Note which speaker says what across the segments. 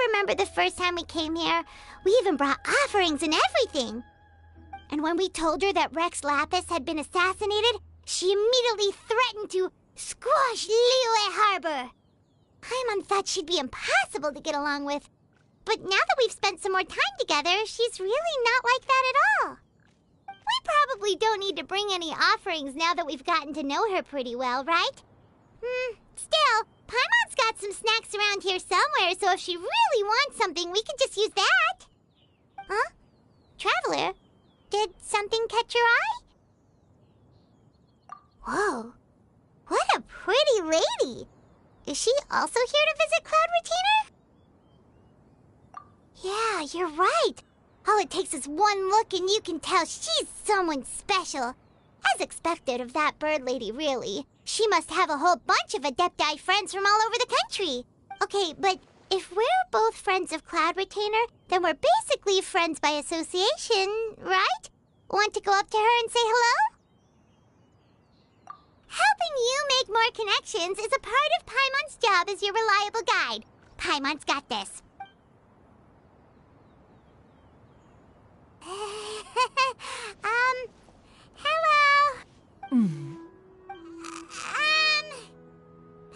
Speaker 1: remember the first time we came here? We even brought offerings and everything. And when we told her that Rex Lapis had been assassinated, she immediately threatened to squash Liyue Harbor. Paimon thought she'd be impossible to get along with. But now that we've spent some more time together, she's really not like that at all. We probably don't need to bring any offerings now that we've gotten to know her pretty well, right? Still, Paimon's got some snacks around here somewhere, so if she really wants something, we could just use that. Huh? Traveler, did something catch your eye? Whoa, what a pretty lady! Is she also here to visit Cloud Retainer? Yeah, you're right. All it takes is one look and you can tell she's someone special. As expected of that bird lady, really. She must have a whole bunch of Adepti friends from all over the country. Okay, but if we're both friends of Cloud Retainer, then we're basically friends by association, right? Want to go up to her and say hello? Helping you make more connections is a part of Paimon's job as your reliable guide. Paimon's got this. Hello.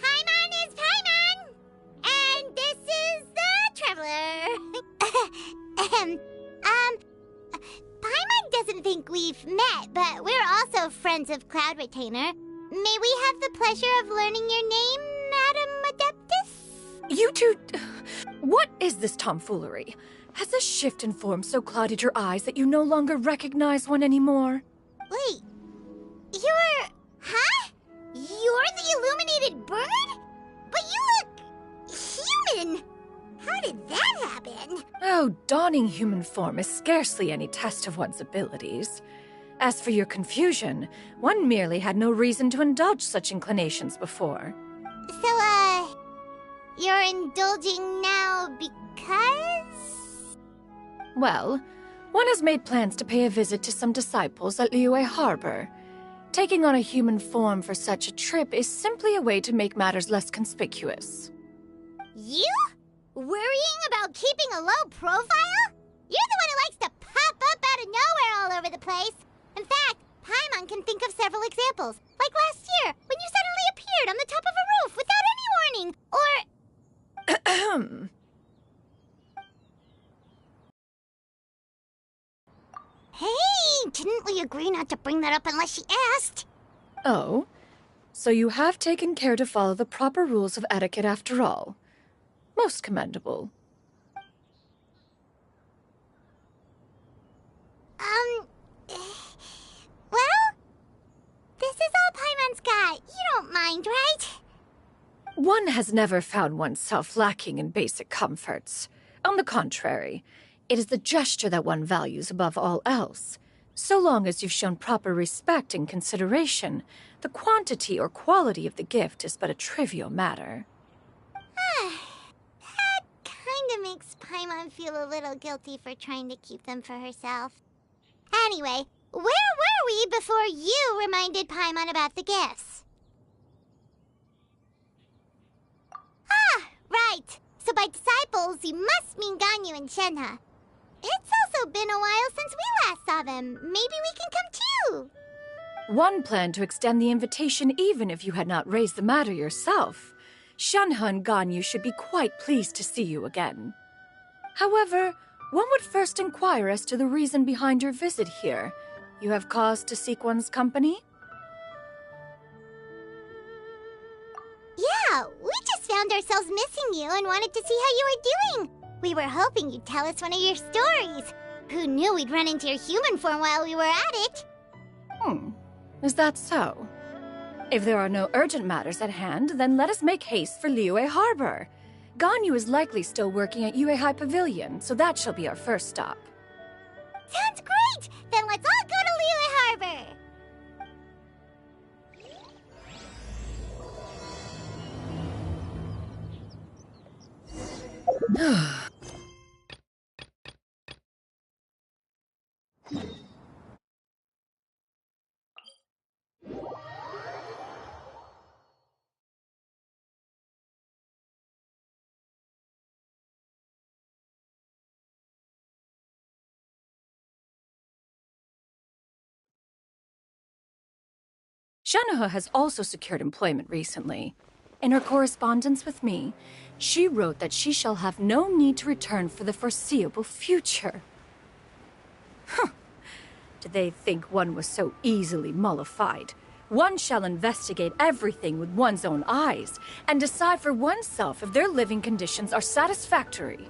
Speaker 1: Paimon is Paimon, and this is the Traveler. Paimon doesn't think we've met, but we're also friends of Cloud Retainer. May we have the pleasure of learning your name, Madam Adeptus?
Speaker 2: You two... What is this tomfoolery? Has a shift in form so clouded your eyes that you no longer recognize one anymore?
Speaker 1: Wait, you're... Huh? You're the illuminated bird? But you look... human! How did that happen?
Speaker 2: Oh, donning human form is scarcely any test of one's abilities. As for your confusion, one merely had no reason to indulge such inclinations before.
Speaker 1: So, you're indulging now because?
Speaker 2: Well, one has made plans to pay a visit to some disciples at Liyue Harbor. Taking on a human form for such a trip is simply a way to make matters less conspicuous.
Speaker 1: You? Worrying about keeping a low profile? You're the one who likes to pop up out of nowhere all over the place. In fact, Paimon can think of several examples. Like last year, when you suddenly appeared on the top of a roof without any warning. Or... Hey, didn't we agree not to bring that up unless she asked?
Speaker 2: Oh? So you have taken care to follow the proper rules of etiquette after all. Most commendable.
Speaker 1: Well, this is all Paimon's got. You don't mind, right?
Speaker 2: One has never found oneself lacking in basic comforts. On the contrary, it is the gesture that one values above all else. So long as you've shown proper respect and consideration, the quantity or quality of the gift is but a trivial matter.
Speaker 1: That kinda makes Paimon feel a little guilty for trying to keep them for herself. Anyway, where were we before you reminded Paimon about the gifts? Ah, right. So by disciples, you must mean Ganyu and Shenhe. It's also been a while since we last saw them. Maybe we can come too.
Speaker 2: One planned to extend the invitation even if you had not raised the matter yourself. Shenhe and Ganyu should be quite pleased to see you again. However, one would first inquire as to the reason behind your visit here. You have cause to seek one's company?
Speaker 1: Yeah, we just found ourselves missing you and wanted to see how you were doing. We were hoping you'd tell us one of your stories. Who knew we'd run into your human form while we were at it?
Speaker 2: Is that so? If there are no urgent matters at hand, then let us make haste for Liyue Harbor. Ganyu is likely still working at Yuehai Pavilion, so that shall be our first stop.
Speaker 1: Sounds great! Then let's all go to Liyue Harbor!
Speaker 2: Shanaha has also secured employment recently. In her correspondence with me, she wrote that she shall have no need to return for the foreseeable future. Did they think one was so easily mollified? One shall investigate everything with one's own eyes and decide for oneself if their living conditions are satisfactory.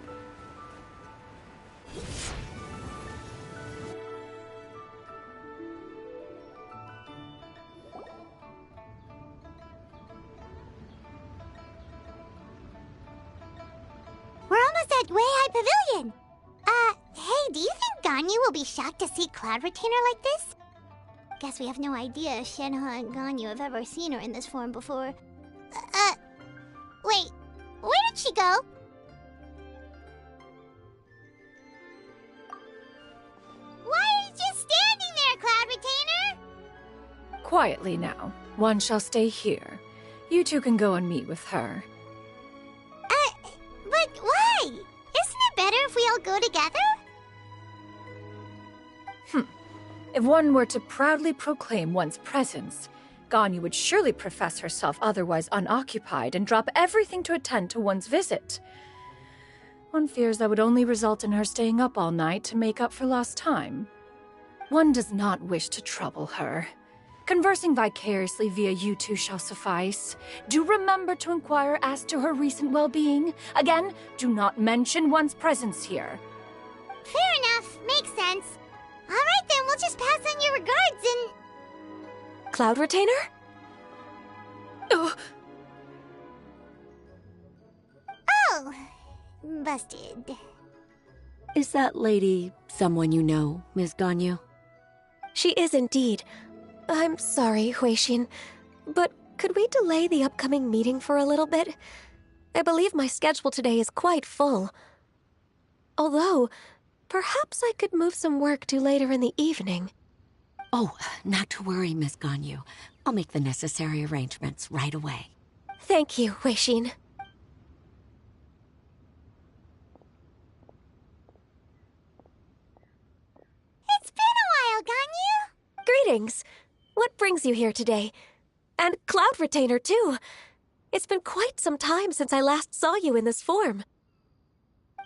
Speaker 1: We're almost at Way High Pavilion. Hey, do you think Ganyu will be shocked to see Cloud Retainer like this? Guess we have no idea if Shenhe and Ganyu have ever seen her in this form before. Wait, where did she go? Why are you just standing there, Cloud Retainer?
Speaker 2: Quietly now. One shall stay here. You two can go and meet with her.
Speaker 1: But why? Isn't it better if we all go together?
Speaker 2: If one were to proudly proclaim one's presence, Ganyu would surely profess herself otherwise unoccupied and drop everything to attend to one's visit. One fears that would only result in her staying up all night to make up for lost time. One does not wish to trouble her. Conversing vicariously via you two shall suffice. Do remember to inquire as to her recent well-being. Again, do not mention one's presence here.
Speaker 1: Fair enough. Makes sense. All right, then. We'll just pass on your regards and...
Speaker 3: Cloud Retainer?
Speaker 1: Oh, busted.
Speaker 4: Is that lady someone you know, Miss Ganyu?
Speaker 3: She is indeed. I'm sorry, Huixin, but could we delay the upcoming meeting for a little bit? I believe my schedule today is quite full. Although, perhaps I could move some work to later in the evening.
Speaker 4: Oh, not to worry, Miss Ganyu. I'll make the necessary arrangements right away.
Speaker 3: Thank you, Huixin.
Speaker 1: It's been a while, Ganyu.
Speaker 3: Greetings. What brings you here today? And Cloud Retainer, too. It's been quite some time since I last saw you in this form.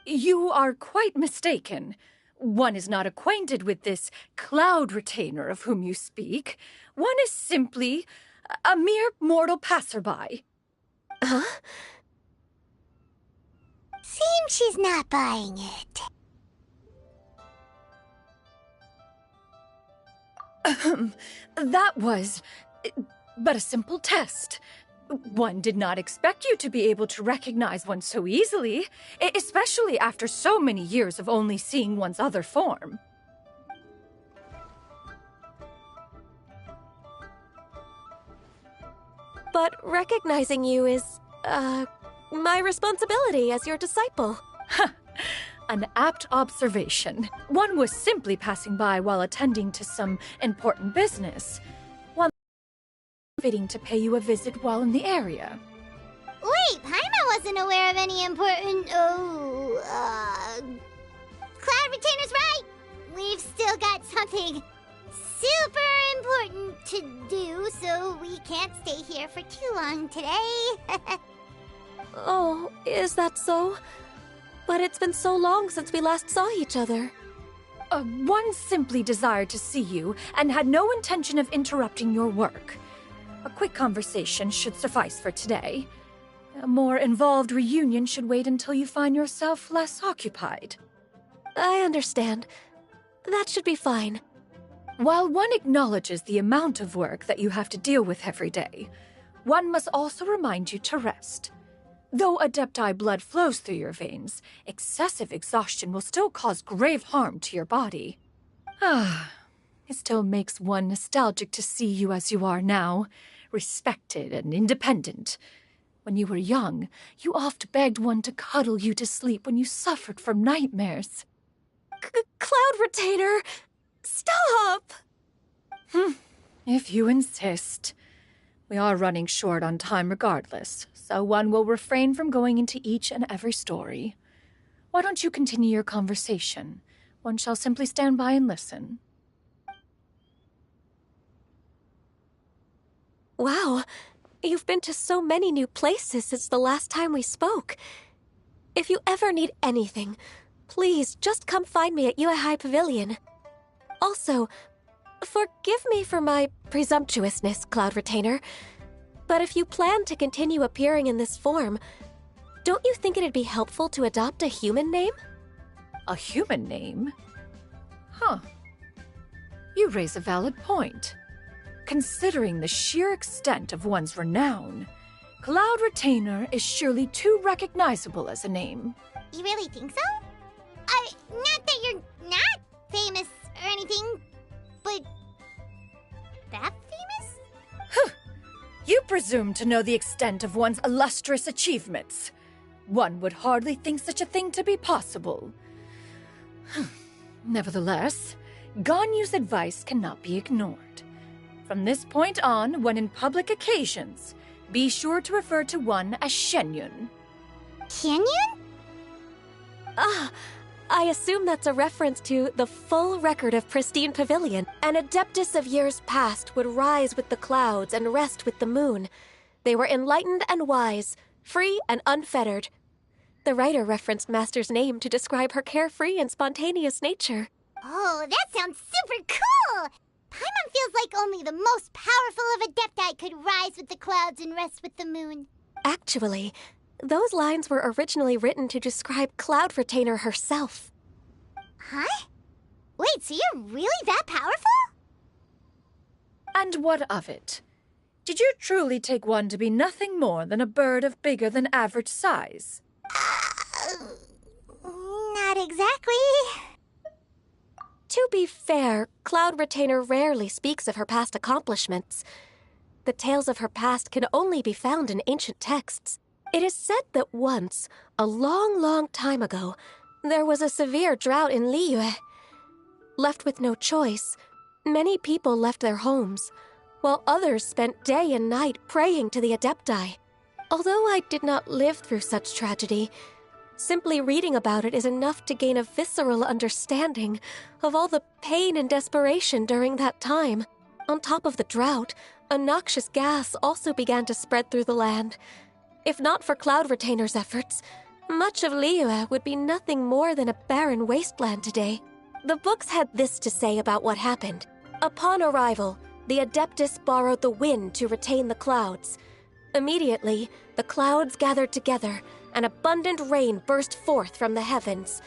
Speaker 2: You are quite mistaken. One is not acquainted with this Cloud Retainer of whom you speak. One is simply a mere mortal passerby.
Speaker 3: Huh?
Speaker 1: Seems she's not buying it.
Speaker 2: That was but a simple test. One did not expect you to be able to recognize one so easily, especially after so many years of only seeing one's other form.
Speaker 3: But recognizing you is, my responsibility as your disciple.
Speaker 2: An apt observation. One was simply passing by while attending to some important business. One waiting to pay you a visit while in the area.
Speaker 1: Wait, Paimon wasn't aware of any important... Cloud Retainer's right! We've still got something super important to do, so we can't stay here for too long today.
Speaker 3: Oh, is that so? But it's been so long since we last saw each other.
Speaker 2: One simply desired to see you and had no intention of interrupting your work. A quick conversation should suffice for today. A more involved reunion should wait until you find yourself less occupied.
Speaker 3: I understand. That should be fine.
Speaker 2: While one acknowledges the amount of work that you have to deal with every day, one must also remind you to rest. Though Adepti blood flows through your veins, excessive exhaustion will still cause grave harm to your body. It still makes one nostalgic to see you as you are now, respected and independent. When you were young, you oft begged one to cuddle you to sleep when you suffered from nightmares.
Speaker 3: Cloud Retainer! Stop!
Speaker 2: If you insist. We are running short on time regardless, so one will refrain from going into each and every story. Why don't you continue your conversation? One shall simply stand by and listen.
Speaker 3: Wow, you've been to so many new places since the last time we spoke. If you ever need anything, please just come find me at Yue High Pavilion. Also, forgive me for my presumptuousness, Cloud Retainer, but if you plan to continue appearing in this form, don't you think it'd be helpful to adopt a human name?
Speaker 2: A human name? Huh. You raise a valid point. Considering the sheer extent of one's renown, Cloud Retainer is surely too recognizable as a name.
Speaker 1: You really think so? Not that you're not famous or anything, but that famous?
Speaker 2: You presume to know the extent of one's illustrious achievements. One would hardly think such a thing to be possible. Nevertheless, Ganyu's advice cannot be ignored. From this point on, when in public occasions, be sure to refer to one as Xianyun.
Speaker 1: Xianyun?
Speaker 3: I assume that's a reference to the full record of Pristine Pavilion. An adeptus of years past would rise with the clouds and rest with the moon. They were enlightened and wise, free and unfettered. The writer referenced Master's name to describe her carefree and spontaneous nature.
Speaker 1: Oh, that sounds super cool! Paimon feels like only the most powerful of Adepti could rise with the clouds and rest with the moon.
Speaker 3: Actually, those lines were originally written to describe Cloud Retainer herself.
Speaker 1: Huh? Wait, so you're really that powerful?
Speaker 2: And what of it? Did you truly take one to be nothing more than a bird of bigger than average size?
Speaker 1: Not exactly.
Speaker 3: To be fair, Cloud Retainer rarely speaks of her past accomplishments. The tales of her past can only be found in ancient texts. It is said that once, a long, long time ago, there was a severe drought in Liyue. Left with no choice, many people left their homes, while others spent day and night praying to the Adepti. Although I did not live through such tragedy, simply reading about it is enough to gain a visceral understanding of all the pain and desperation during that time. On top of the drought, a noxious gas also began to spread through the land. If not for Cloud Retainer's efforts, much of Liyue would be nothing more than a barren wasteland today. The books had this to say about what happened. Upon arrival, the Adeptus borrowed the wind to retain the clouds. Immediately, the clouds gathered together, and abundant rain burst forth from the heavens.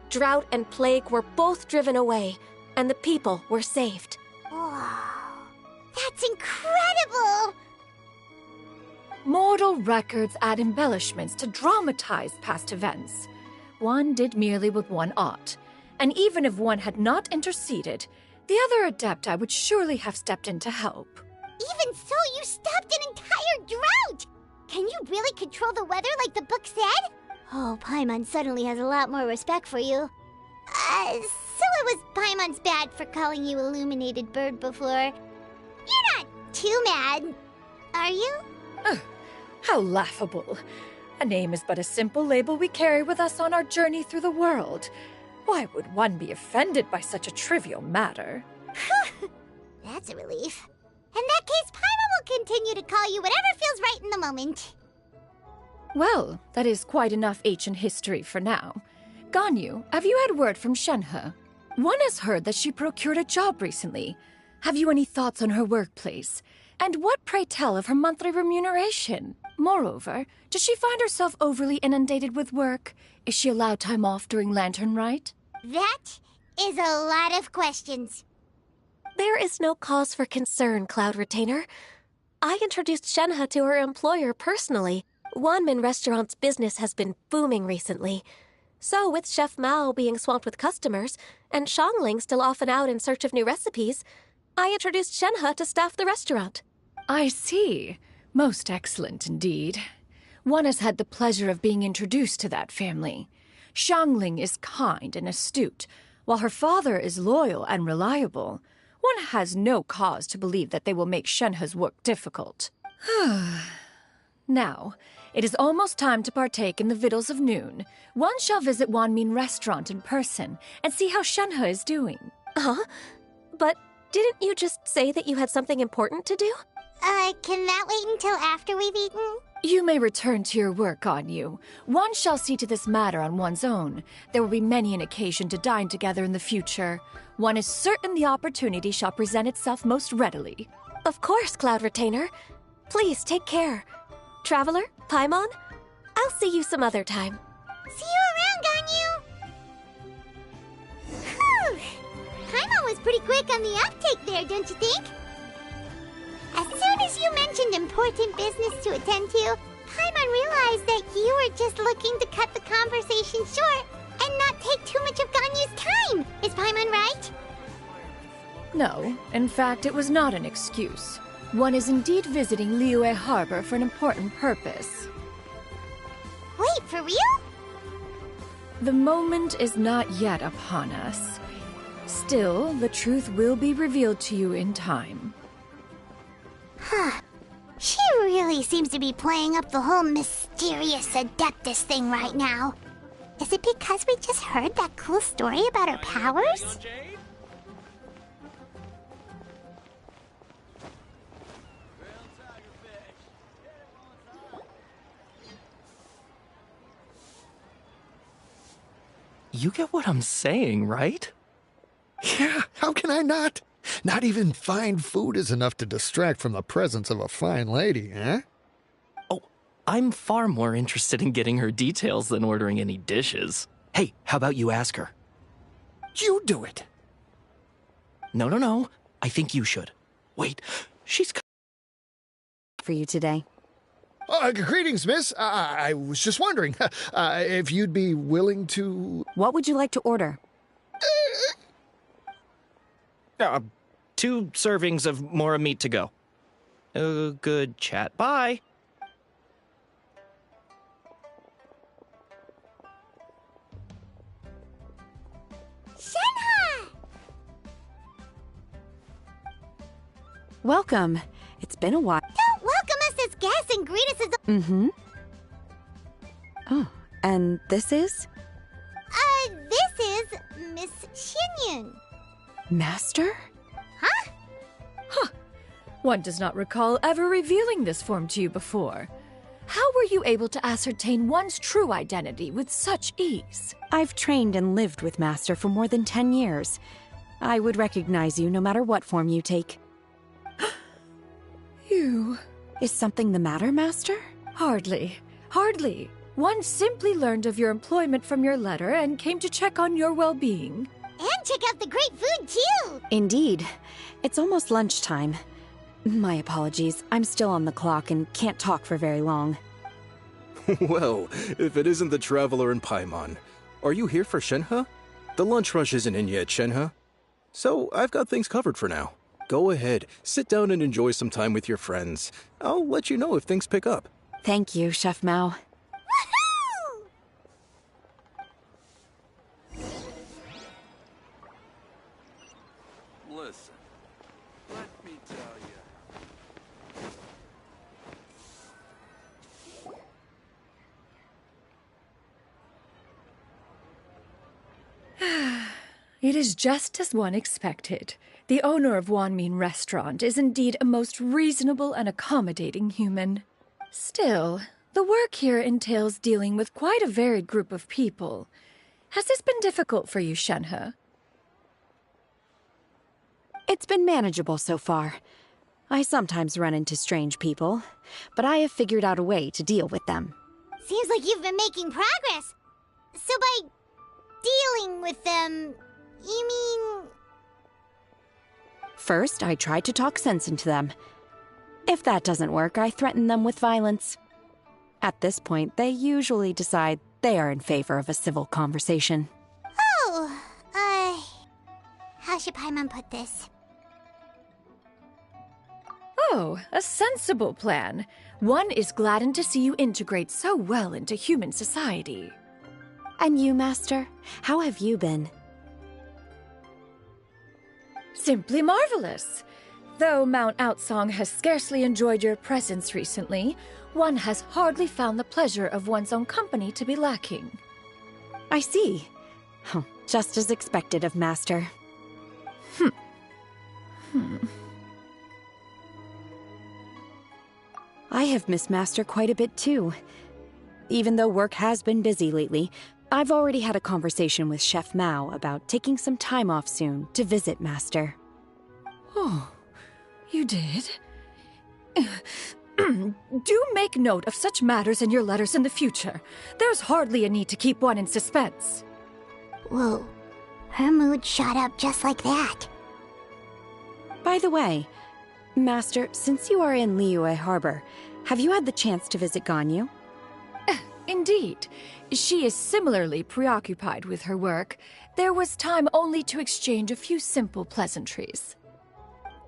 Speaker 3: Drought and plague were both driven away, and the people were saved.
Speaker 1: Wow, that's incredible!
Speaker 2: Mortal records add embellishments to dramatize past events. One did merely what one ought, and even if one had not interceded, the other Adepti would surely have stepped in to help.
Speaker 1: Even so, you stopped an entire drought! Can you really control the weather like the book said? Oh, Paimon suddenly has a lot more respect for you. So it was Paimon's bad for calling you Illuminated Bird before. You're not too mad, are you?
Speaker 2: How laughable. A name is but a simple label we carry with us on our journey through the world. Why would one be offended by such a trivial matter?
Speaker 1: That's a relief. In that case, Paimon will continue to call you whatever feels right in the moment.
Speaker 2: Well, that is quite enough ancient history for now. Ganyu, have you had word from Shenhe? One has heard that she procured a job recently. Have you any thoughts on her workplace? And what, pray tell, of her monthly remuneration? Moreover, does she find herself overly inundated with work? Is she allowed time off during Lantern Rite?
Speaker 1: That is a lot of questions.
Speaker 3: There is no cause for concern, Cloud Retainer. I introduced Shenhe to her employer personally. Wanmin Restaurant's business has been booming recently. So, with Chef Mao being swamped with customers, and Shangling still off and out in search of new recipes, I introduced Shenhe to staff the restaurant.
Speaker 2: I see. Most excellent indeed. One has had the pleasure of being introduced to that family. Shangling is kind and astute, while her father is loyal and reliable. One has no cause to believe that they will make Shenhe's work difficult. Now, it is almost time to partake in the victuals of noon. One shall visit Wanmin Restaurant in person and see how Shenhe is doing.
Speaker 3: Huh? But didn't you just say that you had something important to do?
Speaker 1: Can that wait until after we've eaten?
Speaker 2: You may return to your work, Xianyun. One shall see to this matter on one's own. There will be many an occasion to dine together in the future. One is certain the opportunity shall present itself most readily.
Speaker 3: Of course, Cloud Retainer. Please take care. Traveler, Paimon, I'll see you some other time.
Speaker 1: See you around, Ganyu! Whew! Paimon was pretty quick on the uptake there, don't you think? As soon as you mentioned important business to attend to, Paimon realized that you were just looking to cut the conversation short and not take too much of Ganyu's time. Is Paimon right?
Speaker 2: No, in fact, it was not an excuse. One is indeed visiting Liyue Harbor for an important purpose.
Speaker 1: Wait, for real?
Speaker 2: The moment is not yet upon us. Still, the truth will be revealed to you in time.
Speaker 1: Huh. She really seems to be playing up the whole mysterious Adeptus thing right now. Is it because we just heard that cool story about her powers?
Speaker 5: You get what I'm saying, right?
Speaker 6: Yeah, how can I not? Not even fine food is enough to distract from the presence of a fine lady, eh?
Speaker 5: Oh, I'm far more interested in getting her details than ordering any dishes. Hey, how about you ask her?
Speaker 6: You do it.
Speaker 5: No. I think you should. Wait, she's...
Speaker 7: For you today.
Speaker 6: Greetings, miss. I was just wondering if you'd be willing to...
Speaker 7: What would you like to order?
Speaker 5: 2 servings of more meat to go. Good chat. Bye.
Speaker 1: Shenhe!
Speaker 7: Welcome. It's been a while.
Speaker 1: Don't welcome us as guests and greet us as...
Speaker 7: Mm-hmm. Oh, and this is?
Speaker 1: This is Miss Xianyun.
Speaker 7: Master?
Speaker 1: Huh?
Speaker 2: One does not recall ever revealing this form to you before. How were you able to ascertain one's true identity with such ease?
Speaker 7: I've trained and lived with Master for more than 10 years. I would recognize you no matter what form you take.
Speaker 2: You...
Speaker 7: Is something the matter, Master?
Speaker 2: Hardly. One simply learned of your employment from your letter and came to check on your well-being.
Speaker 1: And check out the great food, too!
Speaker 7: Indeed. It's almost lunchtime. My apologies. I'm still on the clock and can't talk for very long.
Speaker 8: Well, if it isn't the Traveler and Paimon. Are you here for Shenhe? The lunch rush isn't in yet, Shenhe. So, I've got things covered for now. Go ahead, sit down and enjoy some time with your friends. I'll let you know if things pick up.
Speaker 7: Thank you, Chef Mao.
Speaker 1: Woohoo!
Speaker 9: Listen, let me tell you.
Speaker 2: It is just as one expected. The owner of Wanmin Restaurant is indeed a most reasonable and accommodating human. Still, the work here entails dealing with quite a varied group of people. Has this been difficult for you, Shenhe?
Speaker 7: It's been manageable so far. I sometimes run into strange people, but I have figured out a way to deal with them.
Speaker 1: Seems like you've been making progress. So by dealing with them, you mean...
Speaker 7: First, I try to talk sense into them. If that doesn't work, I threaten them with violence. At this point, they usually decide they are in favor of a civil conversation.
Speaker 1: Oh, how should Paimon put this?
Speaker 2: Oh, a sensible plan. One is gladdened to see you integrate so well into human society.
Speaker 7: And you, Master? How have you been?
Speaker 2: Simply marvelous. Though Mount Outsong has scarcely enjoyed your presence recently, one has hardly found the pleasure of one's own company to be lacking.
Speaker 7: I see. Oh, just as expected of Master. I have missed Master quite a bit too. Even though work has been busy lately, I've already had a conversation with Chef Mao about taking some time off soon to visit Master.
Speaker 2: Oh, you did? Do make note of such matters in your letters in the future. There's hardly a need to keep one in suspense.
Speaker 1: Whoa, her mood shot up just like that.
Speaker 7: By the way, Master, since you are in Liyue Harbor, have you had the chance to visit Ganyu?
Speaker 2: Indeed. She is similarly preoccupied with her work. There was time only to exchange a few simple pleasantries.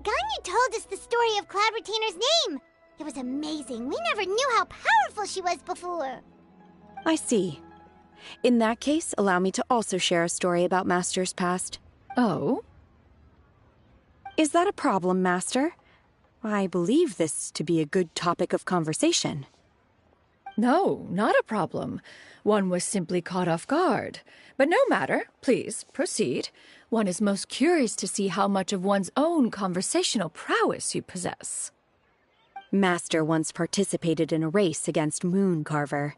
Speaker 1: Ganyu told us the story of Cloud Retainer's name. It was amazing. We never knew how powerful she was before.
Speaker 7: I see. In that case, allow me to also share a story about Master's past.
Speaker 2: Oh?
Speaker 7: Is that a problem, Master? I believe this to be a good topic of conversation.
Speaker 2: No, not a problem. One was simply caught off guard. But no matter. Please, proceed. One is most curious to see how much of one's own conversational prowess you possess.
Speaker 7: Master once participated in a race against Mooncarver.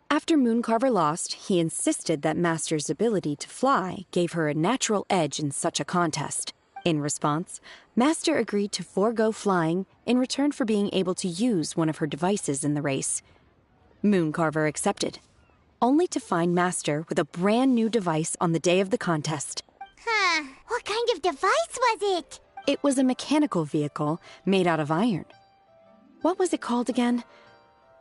Speaker 7: After Mooncarver lost, he insisted that Master's ability to fly gave her a natural edge in such a contest. In response, Master agreed to forego flying in return for being able to use one of her devices in the race. Mooncarver accepted, only to find Master with a brand new device on the day of the contest.
Speaker 1: Huh, what kind of device was it?
Speaker 7: It was a mechanical vehicle made out of iron. What was it called again?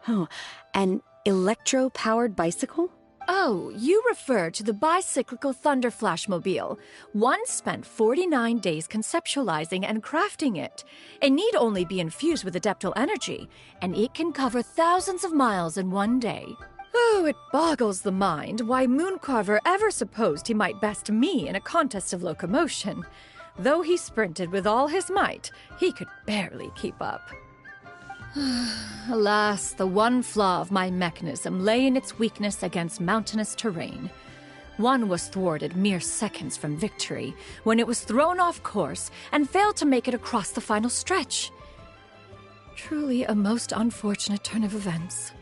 Speaker 7: Oh, an electro-powered bicycle?
Speaker 2: Oh, you refer to the bicyclical Thunder Flashmobile. One spent 49 days conceptualizing and crafting it. It need only be infused with adeptal energy, and it can cover thousands of miles in one day. Oh, it boggles the mind why Mooncarver ever supposed he might best me in a contest of locomotion. Though he sprinted with all his might, he could barely keep up. Alas, the one flaw of my mechanism lay in its weakness against mountainous terrain. One was thwarted mere seconds from victory, when it was thrown off course and failed to make it across the final stretch. Truly a most unfortunate turn of events.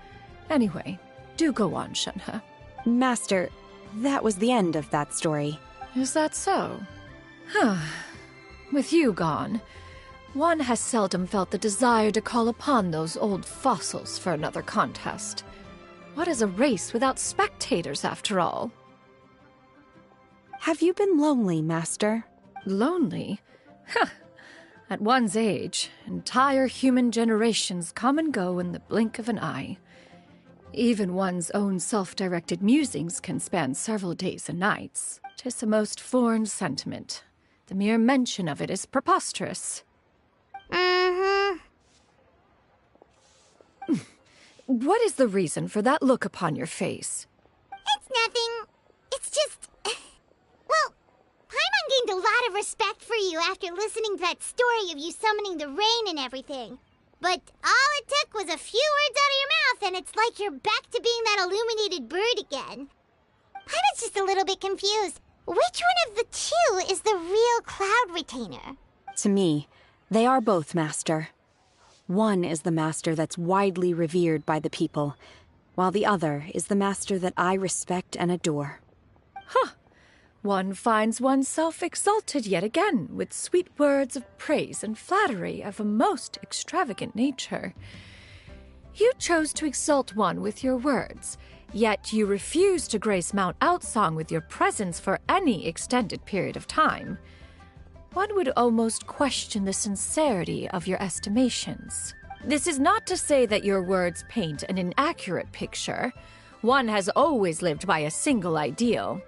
Speaker 2: Anyway, do go on, Shenhe.
Speaker 7: Master, that was the end of that story.
Speaker 2: Is that so? Huh. With you gone, one has seldom felt the desire to call upon those old fossils for another contest. What is a race without spectators, after all?
Speaker 7: Have you been lonely, Master?
Speaker 2: Lonely? Huh. At one's age, entire human generations come and go in the blink of an eye. Even one's own self-directed musings can span several days and nights. 'Tis a most foreign sentiment. The mere mention of it is preposterous. What is the reason for that look upon your face?
Speaker 1: It's nothing. It's just... Well, Paimon gained a lot of respect for you after listening to that story of you summoning the rain and everything. But all it took was a few words out of your mouth and it's like you're back to being that illuminated bird again. Paimon's just a little bit confused. Which one of the two is the real Cloud Retainer?
Speaker 7: To me, they are both, Master. One is the master that's widely revered by the people, while the other is the master that I respect and adore.
Speaker 2: Huh. One finds oneself exalted yet again with sweet words of praise and flattery of a most extravagant nature. You chose to exalt one with your words, yet you refuse to grace Mount Outsong with your presence for any extended period of time. One would almost question the sincerity of your estimations. This is not to say that your words paint an inaccurate picture. One has always lived by a single ideal.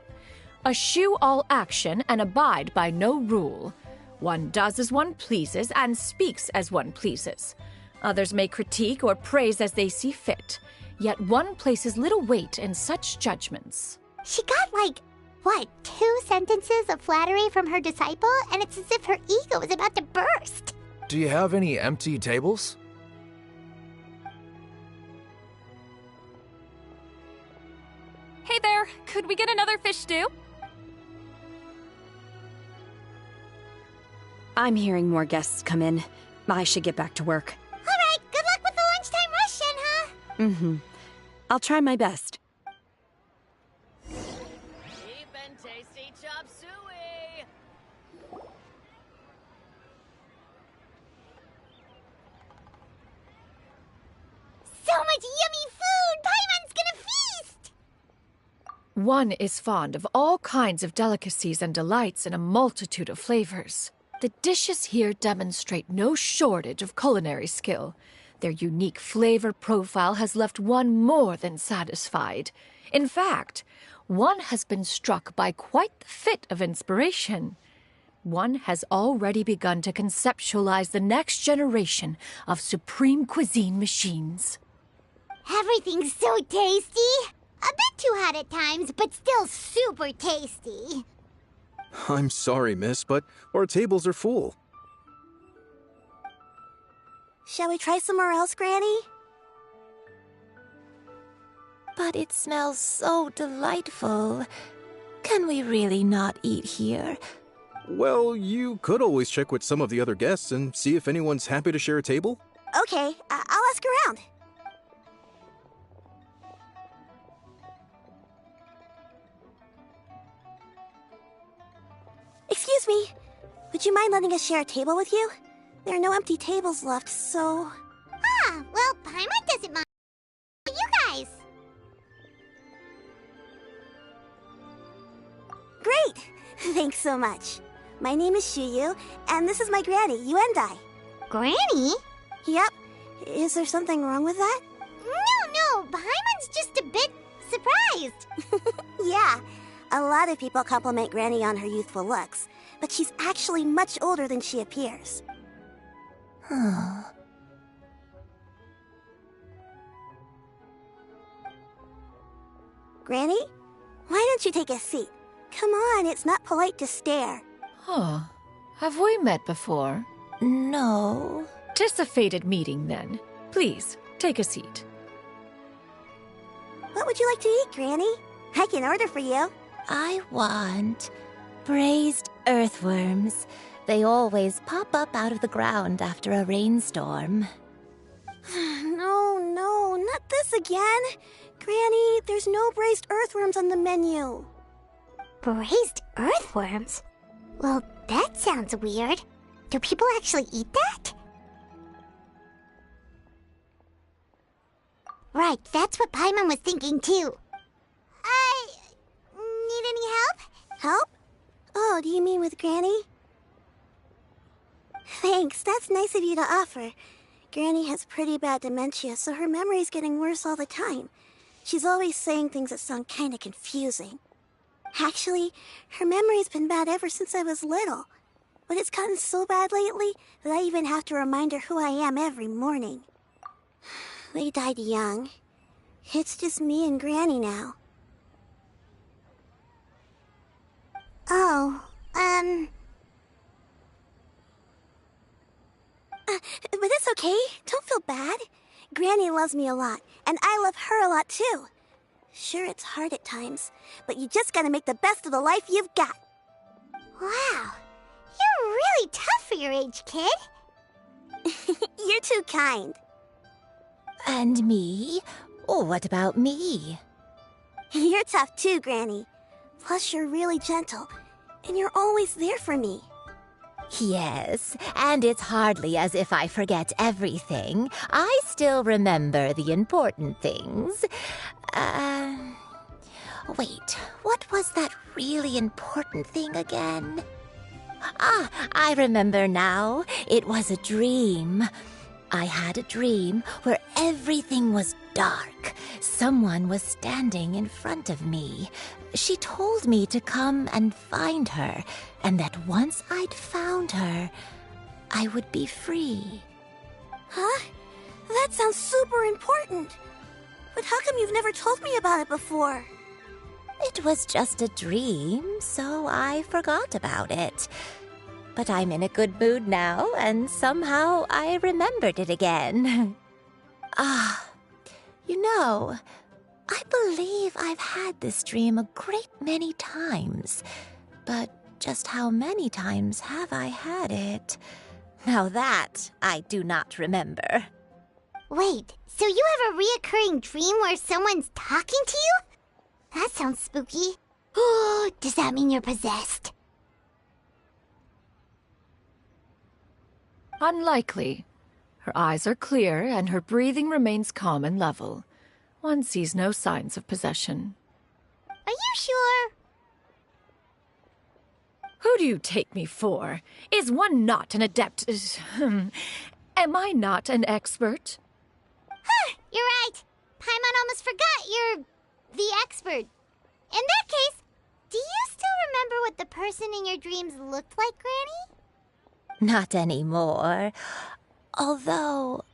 Speaker 2: Eschew all action and abide by no rule. One does as one pleases and speaks as one pleases. Others may critique or praise as they see fit, yet one places little weight in such judgments.
Speaker 1: She got what, 2 sentences of flattery from her disciple, and it's as if her ego is about to burst.
Speaker 9: Do you have any empty tables?
Speaker 10: Hey there, could we get another fish stew?
Speaker 7: I'm hearing more guests come in. I should get back to work.
Speaker 1: All right, good luck with the lunchtime
Speaker 7: Mm-hmm. I'll try my best.
Speaker 11: Cheap and tasty chop suey!
Speaker 1: So much yummy food! Paimon's gonna feast!
Speaker 2: One is fond of all kinds of delicacies and delights in a multitude of flavors. The dishes here demonstrate no shortage of culinary skill. Their unique flavor profile has left one more than satisfied. In fact, one has been struck by quite the fit of inspiration. One has already begun to conceptualize the next generation of supreme cuisine machines.
Speaker 1: Everything's so tasty! A bit too hot at times, but still super tasty.
Speaker 8: I'm sorry, miss, but our tables are full.
Speaker 12: Shall we try somewhere else, Granny?
Speaker 13: But it smells so delightful. Can we really not eat here?
Speaker 8: Well, you could always check with some of the other guests and see if anyone's happy to share a table.
Speaker 12: Okay, I'll ask around. Excuse me, would you mind letting us share a table with you? There are no empty tables left, so...
Speaker 1: Ah, well, Paimon doesn't mind. You guys!
Speaker 12: Great! Thanks so much. My name is Xianyun, and this is my granny, Yuendai.
Speaker 1: Granny?
Speaker 12: Yep. Is there something wrong with that?
Speaker 1: No, Paimon's just a bit surprised.
Speaker 12: Yeah, a lot of people compliment Granny on her youthful looks, but she's actually much older than she appears. Granny? Why don't you take a seat? Come on, it's not polite to stare.
Speaker 2: Huh. Have we met before?
Speaker 13: No.
Speaker 2: Tis a fated meeting, then. Please, take a seat.
Speaker 12: What would you like to eat, Granny? I can order for you.
Speaker 13: I want braised earthworms. They always pop up out of the ground after a rainstorm.
Speaker 12: No, not this again. Granny, there's no braised earthworms on the menu.
Speaker 1: Braised earthworms? Well, that sounds weird. Do people actually eat that? Right, that's what Paimon was thinking too. Need any help?
Speaker 12: Help? Oh, do you mean with Granny? Thanks, that's nice of you to offer. Granny has pretty bad dementia, so her memory's getting worse all the time. She's always saying things that sound kinda confusing. Actually, her memory's been bad ever since I was little. But it's gotten so bad lately that I even have to remind her who I am every morning. They died young. It's just me and Granny now.
Speaker 1: Oh,
Speaker 12: But it's okay. Don't feel bad. Granny loves me a lot, and I love her a lot too. Sure, it's hard at times, but you just gotta make the best of the life you've got.
Speaker 1: Wow. You're really tough for your age, kid.
Speaker 12: You're too kind.
Speaker 13: And me? Oh, what about me?
Speaker 12: You're tough too, Granny. Plus, you're really gentle, and you're always there for me.
Speaker 13: Yes, and it's hardly as if I forget everything. I still remember the important things. Wait, what was that really important thing again? Ah, I remember now. It was a dream. I had a dream where everything was dark. Someone was standing in front of me. She told me to come and find her, and that once I'd found her, I would be free.
Speaker 12: Huh? That sounds super important. But how come you've never told me about it before?
Speaker 13: It was just a dream, so I forgot about it. But I'm in a good mood now, and somehow I remembered it again. You know, I believe I've had this dream a great many times. But just how many times have I had it? Now that I do not remember.
Speaker 1: Wait, so you have a reoccurring dream where someone's talking to you? That sounds spooky. Oh, does that mean you're possessed?
Speaker 2: Unlikely. Her eyes are clear and her breathing remains calm and level. One sees no signs of possession.
Speaker 1: Are you sure?
Speaker 2: Who do you take me for? Is one not an adept? Am I not an expert?
Speaker 1: Huh, you're right. Paimon almost forgot you're the expert. In that case, do you still remember what the person in your dreams looked like, Granny?
Speaker 13: Not anymore. Although,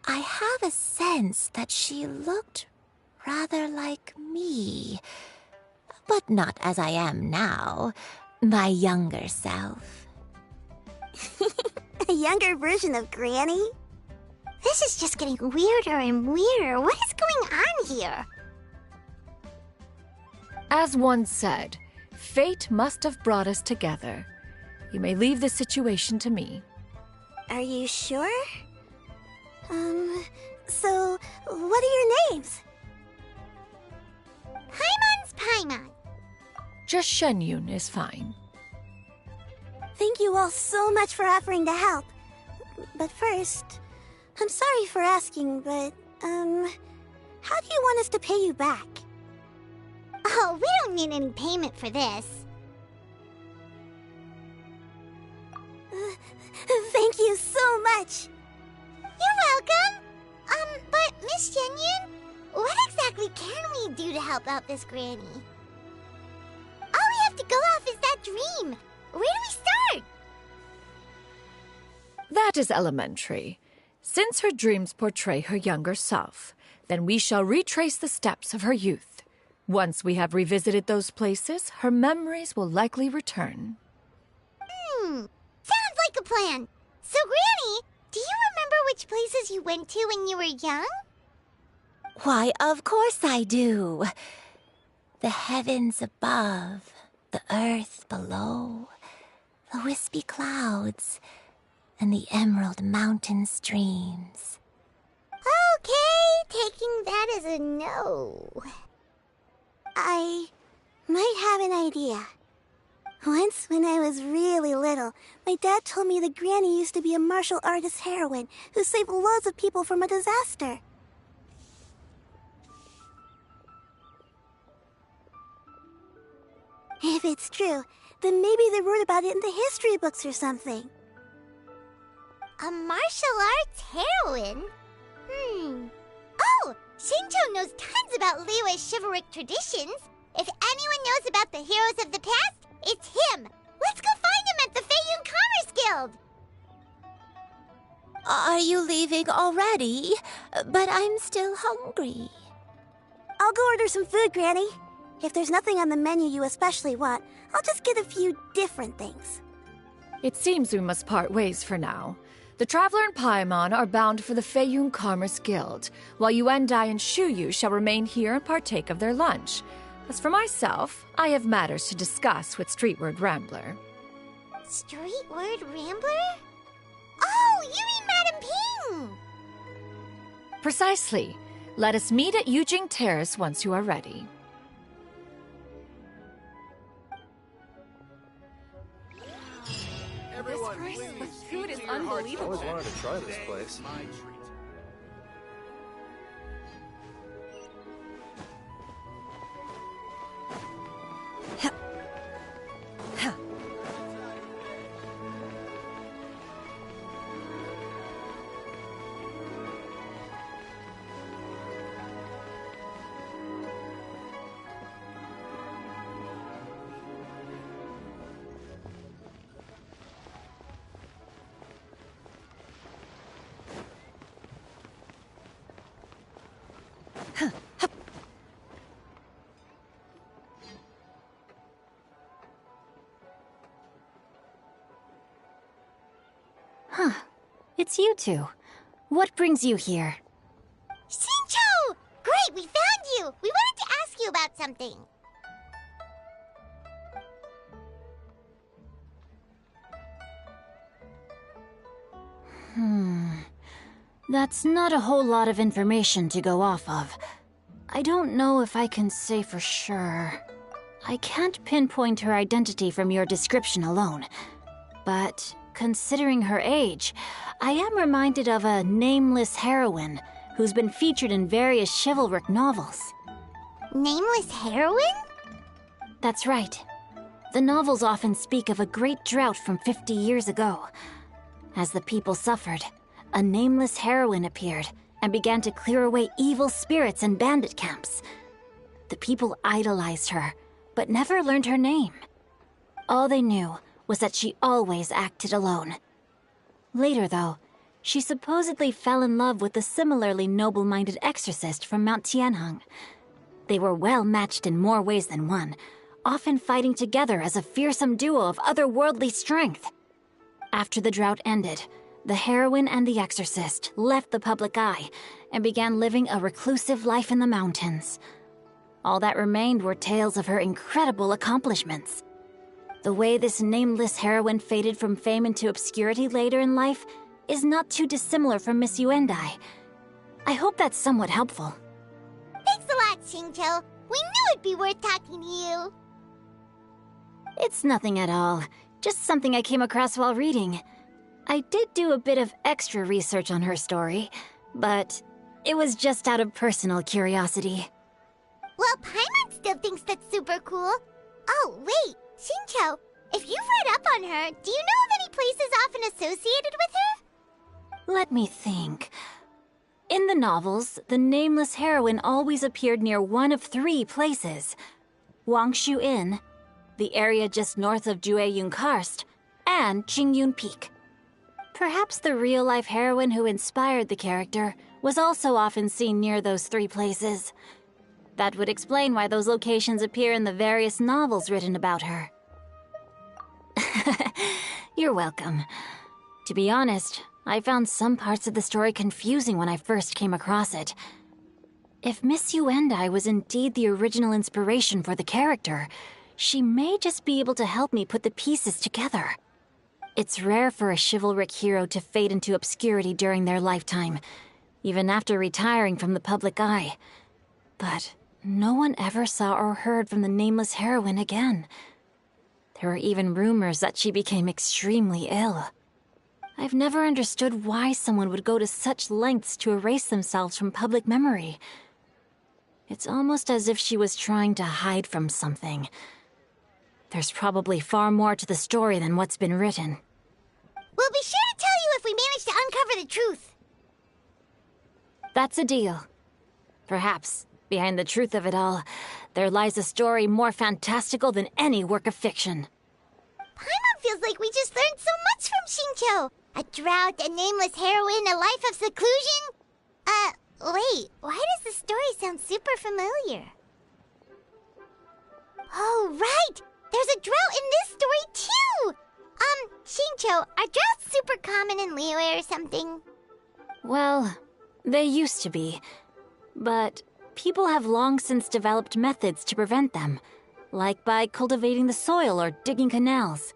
Speaker 13: I have a sense that she looked rather like me. But not as I am now. My younger self.
Speaker 12: A younger version of Granny?
Speaker 1: This is just getting weirder and weirder. What is going on here?
Speaker 2: As one said, fate must have brought us together. You may leave the situation to me.
Speaker 12: Are you sure? So, what are your names?
Speaker 1: Paimon's Paimon.
Speaker 2: Just Xianyun is fine.
Speaker 12: Thank you all so much for offering to help. But first, I'm sorry for asking, but, how do you want us to pay you back?
Speaker 1: Oh, we don't need any payment for this.
Speaker 12: Thank you so much.
Speaker 1: You're welcome. But Miss Xianyun, what exactly can we do to help out this granny? All we have to go off is that dream. Where do we start?
Speaker 2: That is elementary. Since her dreams portray her younger self, then we shall retrace the steps of her youth. Once we have revisited those places, her memories will likely return.
Speaker 1: Sounds like a plan. So, Granny, do you remember which places you went to when you were young?
Speaker 13: Why, of course I do. The heavens above, the earth below, the wispy clouds, and the emerald mountain streams.
Speaker 1: Okay, taking that as a no.
Speaker 12: I might have an idea. Once, when I was really little, my dad told me the granny used to be a martial artist heroine who saved loads of people from a disaster. If it's true, then maybe they wrote about it in the history books or something.
Speaker 1: A martial arts heroine? Oh, Shincho knows tons about Liyue's chivalric traditions. If anyone knows about the heroes of the past, it's him. Let's go find him at the Xianyun Commerce Guild.
Speaker 13: Are you leaving already? But I'm still hungry.
Speaker 12: I'll go order some food, Granny. If there's nothing on the menu you especially want, I'll just get a few different things.
Speaker 2: It seems we must part ways for now. The Traveler and Paimon are bound for the Xianyun Commerce Guild, while Yuendai and Shuyu shall remain here and partake of their lunch. As for myself, I have matters to discuss with Streetward Rambler.
Speaker 1: Streetward Rambler? Oh, you mean Madam Ping!
Speaker 2: Precisely. Let us meet at Yujing Terrace once you are ready.
Speaker 10: This place, the food is unbelievable.
Speaker 9: I always wanted to try this place.
Speaker 14: Huh. It's you two. What brings you here?
Speaker 1: Shincho! Great, we found you! We wanted to ask you about something.
Speaker 14: That's not a whole lot of information to go off of. I don't know if I can say for sure. I can't pinpoint her identity from your description alone. But considering her age, I am reminded of a nameless heroine who's been featured in various chivalric novels.
Speaker 1: Nameless heroine?
Speaker 14: That's right. The novels often speak of a great drought from 50 years ago. As the people suffered, a nameless heroine appeared and began to clear away evil spirits and bandit camps. The people idolized her, but never learned her name. All they knew was that she always acted alone. Later, though, she supposedly fell in love with a similarly noble-minded exorcist from Mount Tianheng. They were well matched in more ways than one, often fighting together as a fearsome duo of otherworldly strength. After the drought ended, the heroine and the exorcist left the public eye and began living a reclusive life in the mountains. All that remained were tales of her incredible accomplishments. The way this nameless heroine faded from fame into obscurity later in life is not too dissimilar from Miss Yuendai. I hope that's somewhat helpful.
Speaker 1: Thanks a lot, Xingqiu. We knew it'd be worth talking to you.
Speaker 14: It's nothing at all. Just something I came across while reading. I did do a bit of extra research on her story, but it was just out of personal curiosity.
Speaker 1: Well, Paimon still thinks that's super cool. Oh, wait, Xingqiu, if you've read up on her, do you know of any places often associated with her?
Speaker 14: Let me think. In the novels, the nameless heroine always appeared near one of 3 places. Wangshu Inn, the area just north of Jueyun Karst, and Xianyun Peak. Perhaps the real-life heroine who inspired the character was also often seen near those 3 places. That would explain why those locations appear in the various novels written about her. You're welcome. To be honest, I found some parts of the story confusing when I first came across it. If Miss Yuendai was indeed the original inspiration for the character, she may just be able to help me put the pieces together. It's rare for a chivalric hero to fade into obscurity during their lifetime, even after retiring from the public eye. But no one ever saw or heard from the nameless heroine again. There were even rumors that she became extremely ill. I've never understood why someone would go to such lengths to erase themselves from public memory. It's almost as if she was trying to hide from something. There's probably far more to the story than what's been written.
Speaker 1: We'll be sure to tell you if we manage to uncover the truth.
Speaker 14: That's a deal. Perhaps, behind the truth of it all, there lies a story more fantastical than any work of fiction.
Speaker 1: Paimon feels like we just learned so much from Xingqiu. A drought, a nameless heroine, a life of seclusion. Wait, why does the story sound super familiar? Oh, right! There's a drought in this story, too! Xingqiu, are droughts super common in Liyue or something?
Speaker 14: Well, they used to be. But people have long since developed methods to prevent them, like by cultivating the soil or digging canals.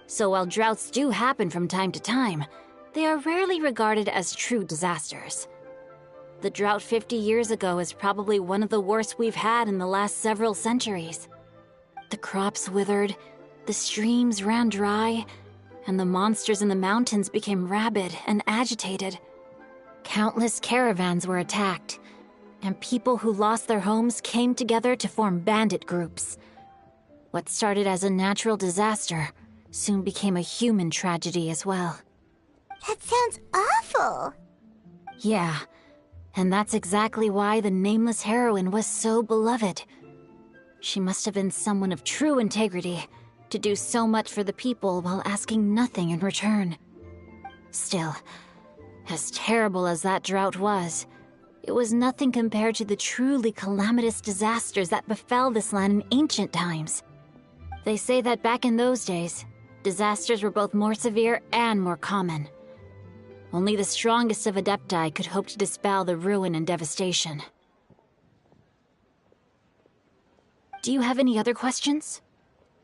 Speaker 14: So while droughts do happen from time to time, they are rarely regarded as true disasters. The drought 50 years ago is probably one of the worst we've had in the last several centuries. The crops withered, the streams ran dry, and the monsters in the mountains became rabid and agitated. Countless caravans were attacked, and people who lost their homes came together to form bandit groups. What started as a natural disaster soon became a human tragedy as well.
Speaker 1: That sounds awful.
Speaker 14: Yeah, and that's exactly why the nameless heroine was so beloved. She must have been someone of true integrity, to do so much for the people while asking nothing in return. Still, as terrible as that drought was, it was nothing compared to the truly calamitous disasters that befell this land in ancient times. They say that back in those days, disasters were both more severe and more common. Only the strongest of Adepti could hope to dispel the ruin and devastation. Do you have any other questions?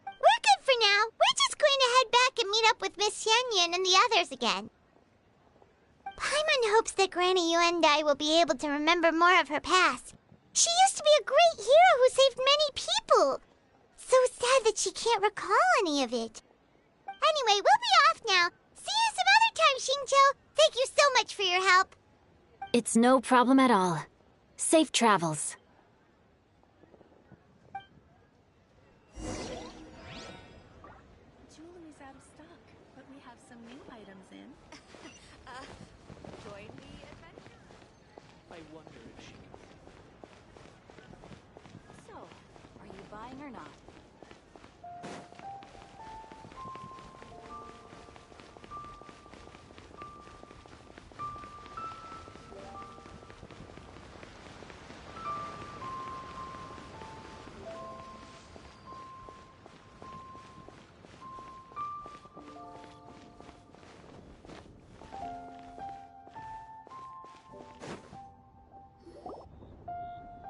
Speaker 1: We're good for now. We're just going to head back and meet up with Miss Xianyun and the others again. Paimon hopes that Granny Yuendai will be able to remember more of her past. She used to be a great hero who saved many people. So sad that she can't recall any of it. Anyway, we'll be off now. See you some other time, Xingqiu. Thank you so much for your help.
Speaker 14: It's no problem at all. Safe travels.
Speaker 15: Jewelry's out of stock, but we have some new items in. Join the adventure.
Speaker 5: I wonder if she...
Speaker 14: So, are you buying or not?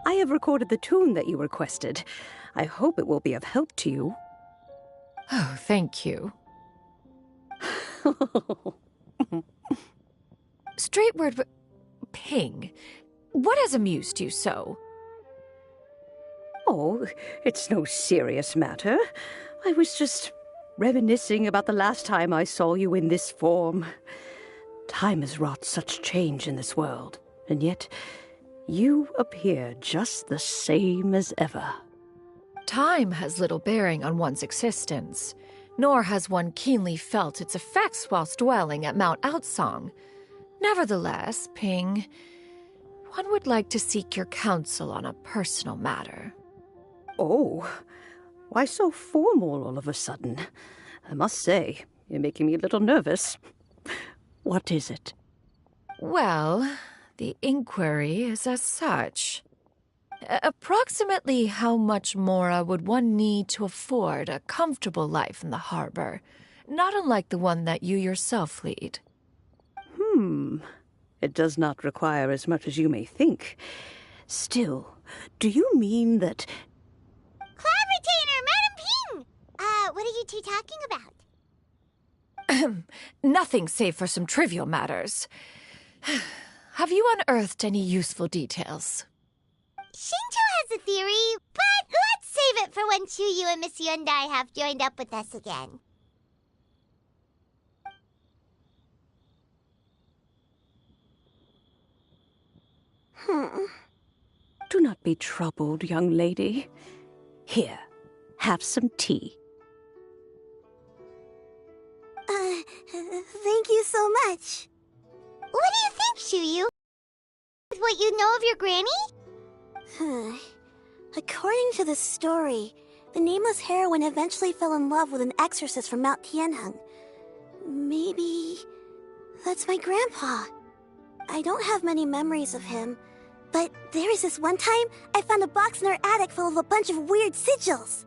Speaker 16: I have recorded the tune that you requested. I hope it will be of help to you.
Speaker 2: Oh, thank you. Straight word, but... Ping, what has amused you so?
Speaker 16: Oh, it's no serious matter. I was just reminiscing about the last time I saw you in this form. Time has wrought such change in this world, and yet you appear just the same as ever.
Speaker 2: Time has little bearing on one's existence, nor has one keenly felt its effects whilst dwelling at Mount Outsong. Nevertheless, Ping, one would like to seek your counsel on a personal matter.
Speaker 16: Oh, why so formal all of a sudden? I must say, you're making me a little nervous. What is it?
Speaker 2: Well, the inquiry is as such. Approximately how much more would one need to afford a comfortable life in the harbor, not unlike the one that you yourself lead?
Speaker 16: It does not require as much as you may think. Still, do you mean that...
Speaker 1: Cloud Retainer, Madam Ping! What are you two talking about?
Speaker 2: Nothing save for some trivial matters. Have you unearthed any useful details?
Speaker 1: Xingqiu has a theory, but let's save it for when Chuyu and Miss Yuendai have joined up with us again.
Speaker 16: Do not be troubled, young lady. Here, have some tea.
Speaker 12: Thank you so much.
Speaker 1: What do you think, Chuyu? With what you know of your granny?
Speaker 12: According to the story, the nameless heroine eventually fell in love with an exorcist from Mount Tianheng. Maybe that's my grandpa. I don't have many memories of him, but there was this one time I found a box in our attic full of a bunch of weird sigils.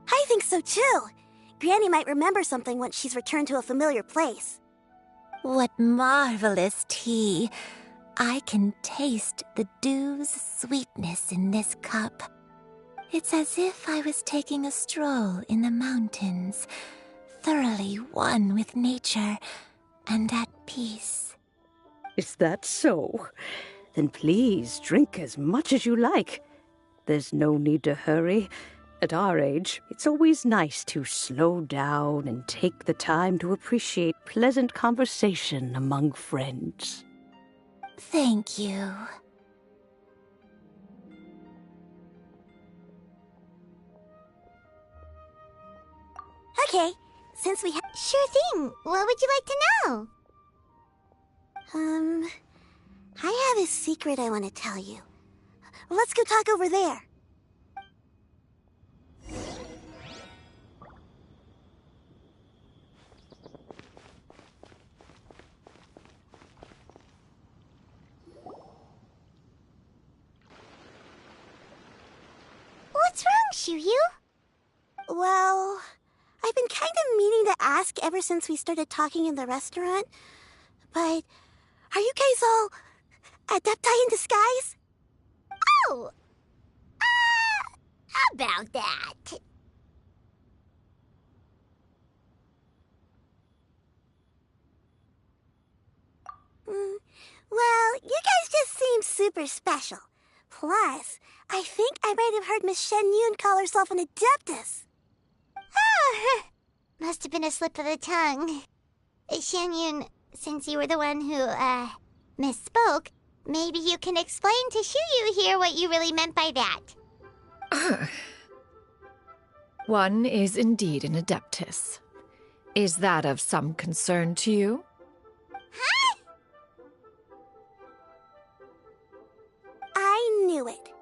Speaker 12: I think so too. Granny might remember something once she's returned to a familiar place.
Speaker 13: What marvelous tea. I can taste the dew's sweetness in this cup. It's as if I was taking a stroll in the mountains, thoroughly one with nature and at peace.
Speaker 16: Is that so? Then please drink as much as you like. There's no need to hurry. At our age, it's always nice to slow down and take the time to appreciate pleasant conversation among friends.
Speaker 13: Thank you.
Speaker 12: Okay, since we have...
Speaker 1: Sure thing. What would you like to know?
Speaker 12: I have a secret I want to tell you. Let's go talk over there.
Speaker 1: What's wrong, Chuyu?
Speaker 12: Well, I've been kind of meaning to ask ever since we started talking in the restaurant, but are you guys all adepti in disguise?
Speaker 1: Oh! About that.
Speaker 12: Well, you guys just seem super special. Plus, I think I might have heard Miss Xianyun call herself an Adeptus.
Speaker 1: Oh, must have been a slip of the tongue. Xianyun, since you were the one who, misspoke, maybe you can explain to Xiyu here what you really meant by that.
Speaker 2: One is indeed an Adeptus. Is that of some concern to you?
Speaker 12: Huh? I knew it.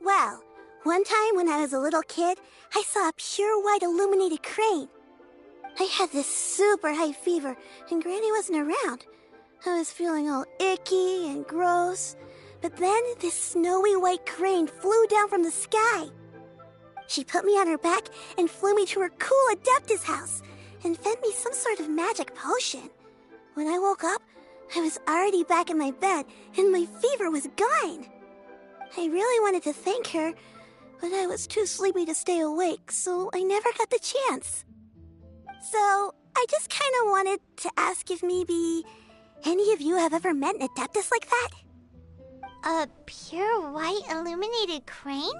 Speaker 12: Well, one time when I was a little kid, I saw a pure white illuminated crane. I had this super high fever, and Granny wasn't around. I was feeling all icky and gross. But then this snowy white crane flew down from the sky. She put me on her back and flew me to her cool Adeptus house and fed me some sort of magic potion. When I woke up, I was already back in my bed and my fever was gone. I really wanted to thank her, but I was too sleepy to stay awake, so I never got the chance. So I just kind of wanted to ask if maybe any of you have ever met an Adeptus like that?
Speaker 1: A pure white illuminated crane?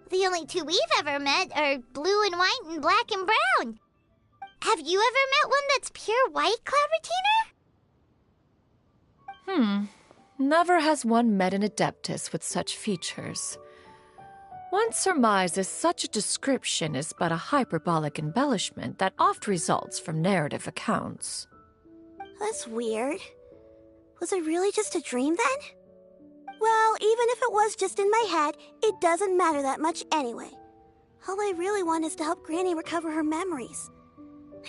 Speaker 1: The only two we've ever met are blue and white and black and brown. Have you ever met one that's pure white, Cloud Retainer?
Speaker 2: Never has one met an Adeptus with such features. One surmises such a description is but a hyperbolic embellishment that oft results from narrative accounts.
Speaker 12: That's weird. Was it really just a dream then? Well, even if it was just in my head, it doesn't matter that much anyway. All I really want is to help Granny recover her memories.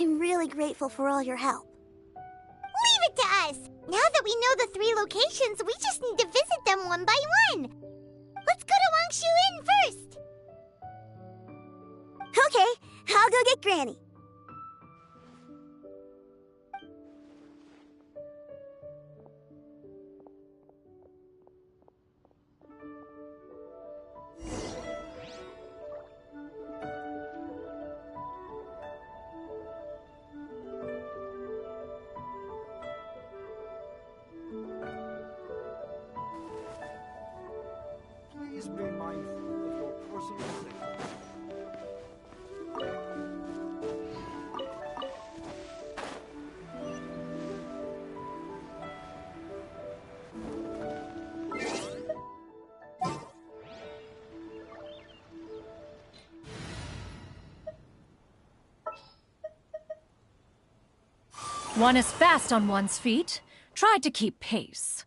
Speaker 12: I'm really grateful for all your help.
Speaker 1: Leave it to us! Now that we know the 3 locations, we just need to visit them one by one. Let's go to Wangshu Inn first!
Speaker 12: Okay, I'll go get Granny.
Speaker 17: Please be mindful of your personal safety.
Speaker 2: One is fast on one's feet. Try to keep pace.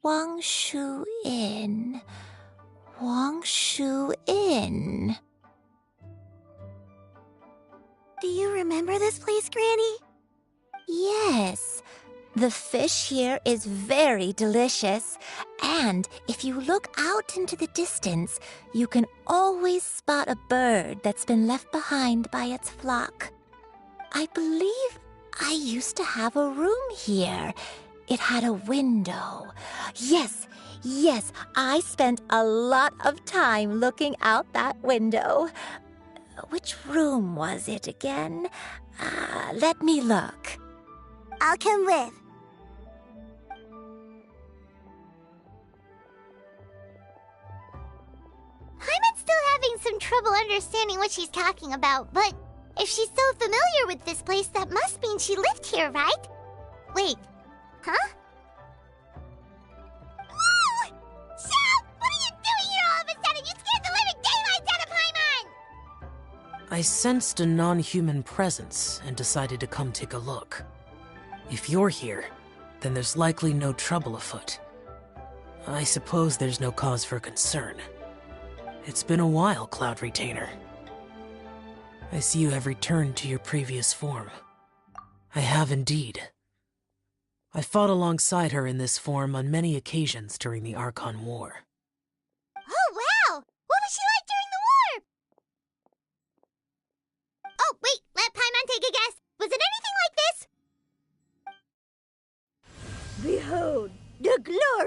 Speaker 13: Wangshu Inn. Wangshu Inn.
Speaker 12: Do you remember this place, Granny?
Speaker 13: Yes. The fish here is very delicious, and if you look out into the distance, you can always spot a bird that's been left behind by its flock. I believe I used to have a room here. It had a window. Yes, I spent a lot of time looking out that window. Which room was it again? Let me look.
Speaker 12: I'll come with.
Speaker 1: Paimon's still having some trouble understanding what she's talking about, but if she's so familiar with this place, that must mean she lived here, right? Wait, huh? Whoa! Shell! What are you doing here all of a sudden? You scared the living daylights out of Paimon!
Speaker 18: I sensed a non-human presence and decided to come take a look. If you're here, then there's likely no trouble afoot. I suppose there's no cause for concern. It's been a while, Cloud Retainer. I see you have returned to your previous form. I have indeed. I fought alongside her in this form on many occasions during the Archon War.
Speaker 1: Oh, wow!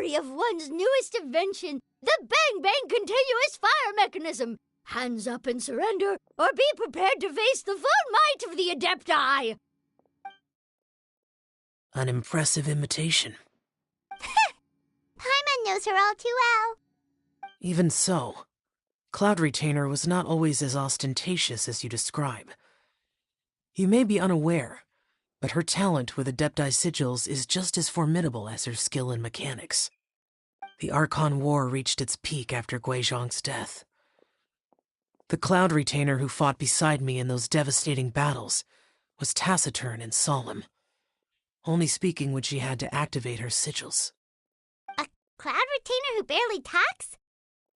Speaker 19: discovery of one's newest invention, the Bang Bang Continuous Fire Mechanism. Hands up and surrender, or be prepared to face the full might of the Adepti.
Speaker 18: An impressive imitation.
Speaker 1: Paimon knows her all too well.
Speaker 18: Even so, Cloud Retainer was not always as ostentatious as you describe. You may be unaware, but her talent with Adepti sigils is just as formidable as her skill in mechanics. The Archon War reached its peak after Guizhong's death. The Cloud Retainer who fought beside me in those devastating battles was taciturn and solemn, only speaking when she had to activate her sigils.
Speaker 1: A Cloud Retainer who barely talks?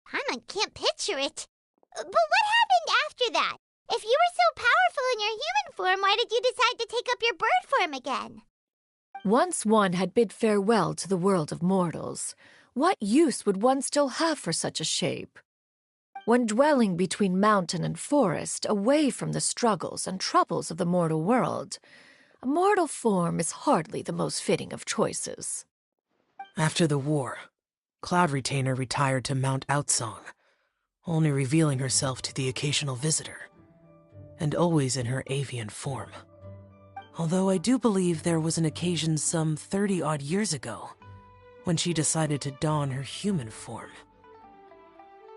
Speaker 1: Paimon can't picture it. But what happened after that? If you were so powerful in your human form, why did you decide to take up your bird form again?
Speaker 2: Once one had bid farewell to the world of mortals, what use would one still have for such a shape? When dwelling between mountain and forest, away from the struggles and troubles of the mortal world, a mortal form is hardly the most fitting of choices.
Speaker 18: After the war, Cloud Retainer retired to Mount Outsong, only revealing herself to the occasional visitor, and always in her avian form. Although I do believe there was an occasion some 30-odd years ago when she decided to don her human form.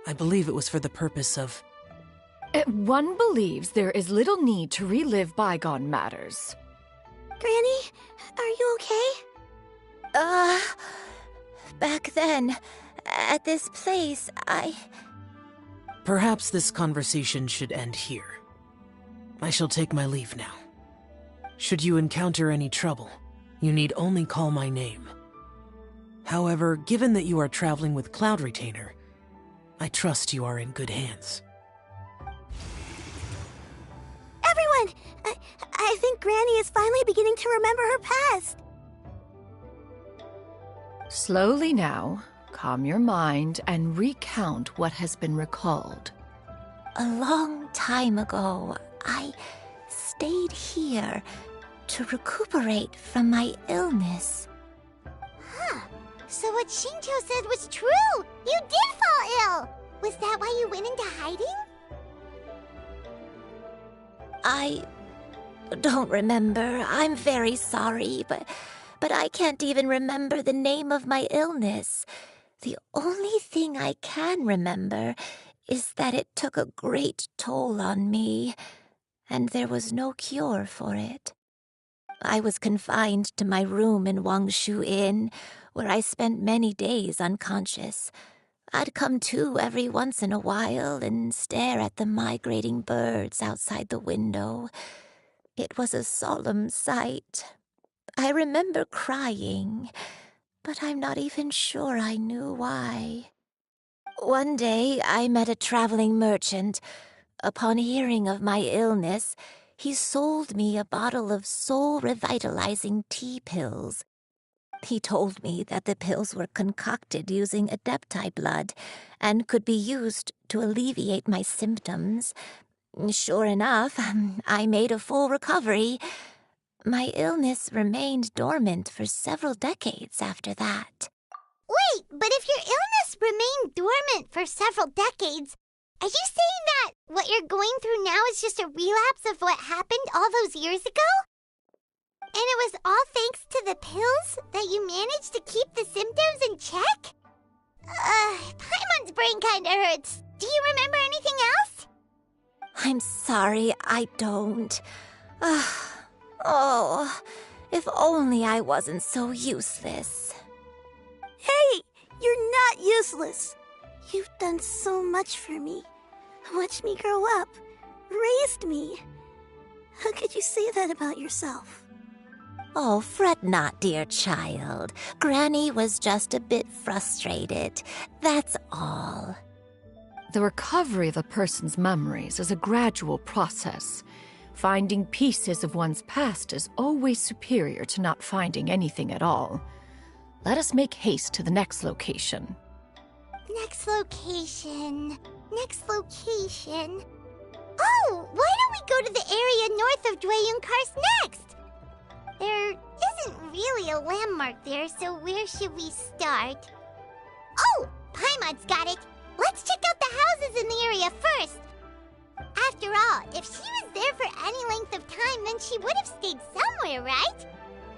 Speaker 18: I believe it was for the purpose of...
Speaker 2: One believes there is little need to relive bygone matters.
Speaker 12: Granny, are you okay?
Speaker 13: Back then, at this place,
Speaker 18: Perhaps this conversation should end here. I shall take my leave now. Should you encounter any trouble, you need only call my name. However, given that you are traveling with Cloud Retainer, I trust you are in good hands.
Speaker 12: Everyone! I think Granny is finally beginning to remember her past.
Speaker 2: Slowly now, calm your mind and recount what has been recalled.
Speaker 13: a long time ago, I stayed here to recuperate from my illness.
Speaker 1: Huh. So what Shinto said was true! You did fall ill! Was that why you went into hiding?
Speaker 13: I don't remember. I'm very sorry, but I can't even remember the name of my illness. The only thing I can remember is that it took a great toll on me, and there was no cure for it. I was confined to my room in Wangshu Inn, where I spent many days unconscious. I'd come to every once in a while and stare at the migrating birds outside the window. It was a solemn sight. I remember crying, but I'm not even sure I knew why. One day, I met a traveling merchant. Upon hearing of my illness, he sold me a bottle of soul-revitalizing tea pills. He told me that the pills were concocted using Adepti blood and could be used to alleviate my symptoms. Sure enough, I made a full recovery. My illness remained dormant for several decades after that.
Speaker 1: Wait, but if your illness remained dormant for several decades, are you saying that what you're going through now is just a relapse of what happened all those years ago? And it was all thanks to the pills that you managed to keep the symptoms in check? Paimon's brain kinda hurts. Do you remember anything else?
Speaker 13: I'm sorry, I don't. Oh, if only I wasn't so useless.
Speaker 12: Hey, you're not useless. You've done so much for me. Watched me grow up. Raised me. How could you say that about yourself?
Speaker 13: Oh, fret not, dear child. Granny was just a bit frustrated. That's all.
Speaker 2: The recovery of a person's memories is a gradual process. Finding pieces of one's past is always superior to not finding anything at all. Let us make haste to the next location.
Speaker 1: Next location. Oh, why don't we go to the area north of Dwayun Karst next? There isn't really a landmark there, so where should we start? Paimon's got it. Let's check out the houses in the area first. After all, if she was there for any length of time, then she would have stayed somewhere, right?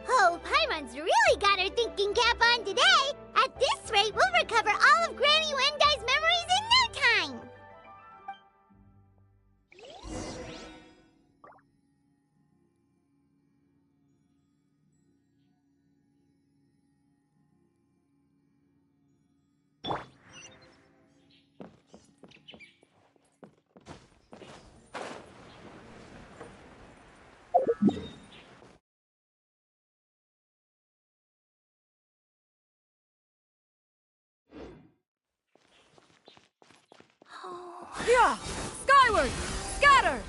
Speaker 1: Oh, Paimon's really got her thinking cap on today. At this rate, we'll recover all of Granny Wendai's memories in no time.
Speaker 10: Yeah! Skyward! Scatter!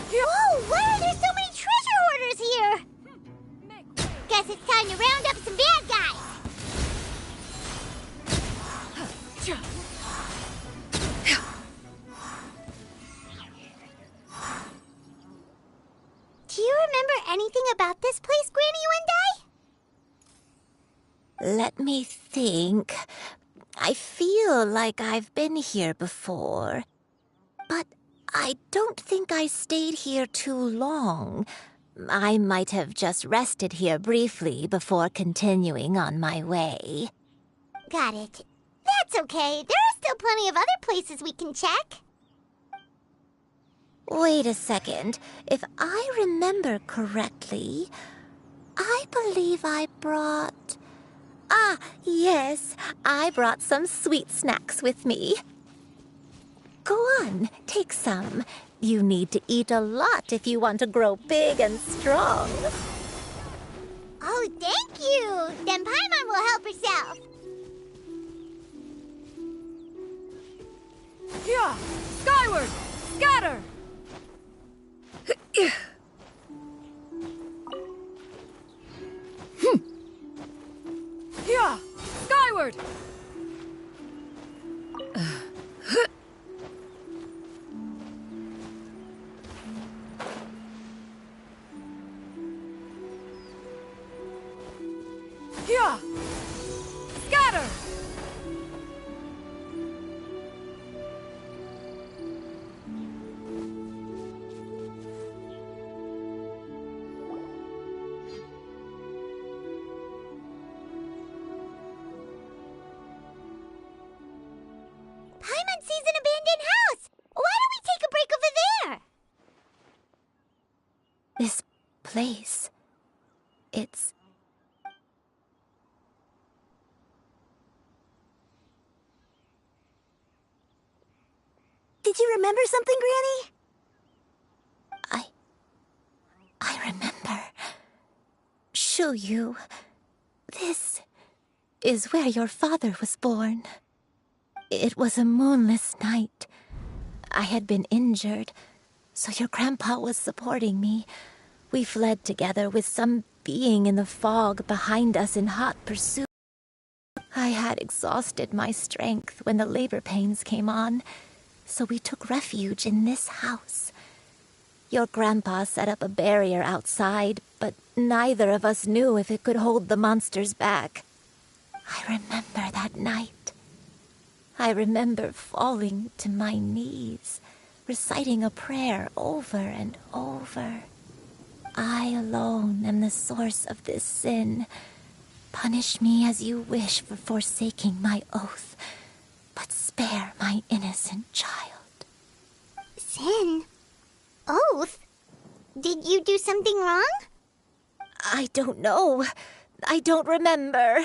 Speaker 1: Whoa, why are there so many treasure hoarders here? Guess it's time to round up some bad guys. Do you remember anything about this place, Granny Wendai?
Speaker 13: Let me think. I feel like I've been here before, but I don't think I stayed here too long. I might have just rested here briefly before continuing on my way.
Speaker 1: Got it. That's okay. There are still plenty of other places we can check.
Speaker 13: Wait a second. If I remember correctly, I believe I brought... Ah, yes, I brought some sweet snacks with me. Go on, take some. You need to eat a lot if you want to grow big and strong.
Speaker 1: Oh, thank you. Then Paimon will help herself.
Speaker 10: Yeah! Skyward! Scatter! Yeah! Skyward! Yeah! Scatter!
Speaker 1: Paimon sees an abandoned house. Why don't we take a break over there?
Speaker 13: This place, it's...
Speaker 12: Did you remember something, Granny?
Speaker 13: I remember. Xianyun, this is where your father was born. It was a moonless night. I had been injured, so your grandpa was supporting me. We fled together with some being in the fog behind us in hot pursuit. I had exhausted my strength when the labor pains came on, so we took refuge in this house. Your grandpa set up a barrier outside, but neither of us knew if it could hold the monsters back. I remember that night. I remember falling to my knees, reciting a prayer over and over. I alone am the source of this sin. Punish me as you wish for forsaking my oath, but spare my innocent child.
Speaker 1: Sin? Oath? Did you do something wrong?
Speaker 13: I don't know. I don't remember.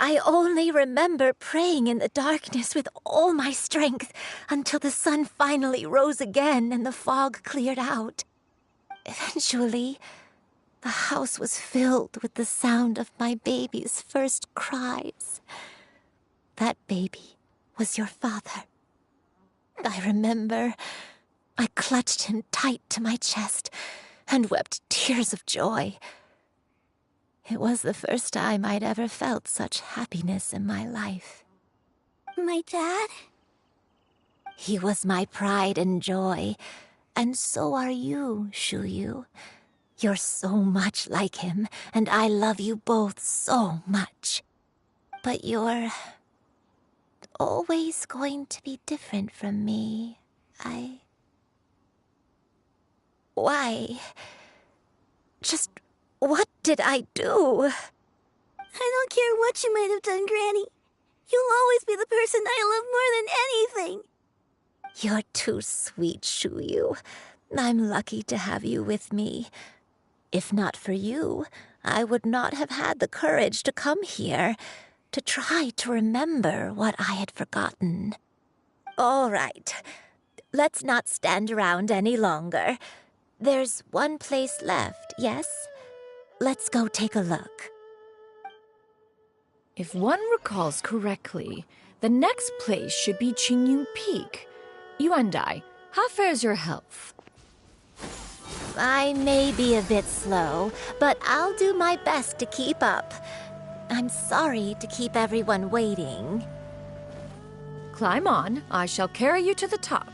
Speaker 13: I only remember praying in the darkness with all my strength until the sun finally rose again and the fog cleared out. Eventually, the house was filled with the sound of my baby's first cries. That baby was your father. I remember I clutched him tight to my chest and wept tears of joy. It was the first time I'd ever felt such happiness in my life.
Speaker 12: My dad?
Speaker 13: He was my pride and joy, and so are you, Xianyun. You're so much like him, and I love you both so much. But you're always going to be different from me. Why? Just what did I do?
Speaker 12: I don't care what you might have done, Granny. You'll always be the person I love more than anything.
Speaker 13: You're too sweet, Xianyun. I'm lucky to have you with me. If not for you, I would not have had the courage to come here, to try to remember what I had forgotten. All right, let's not stand around any longer. There's one place left, yes? Let's go take a look.
Speaker 2: If one recalls correctly, the next place should be Xianyun Peak. Yuandai, how fares your health?
Speaker 13: I may be a bit slow, but I'll do my best to keep up. I'm sorry to keep everyone waiting.
Speaker 2: Climb on. I shall carry you to the top.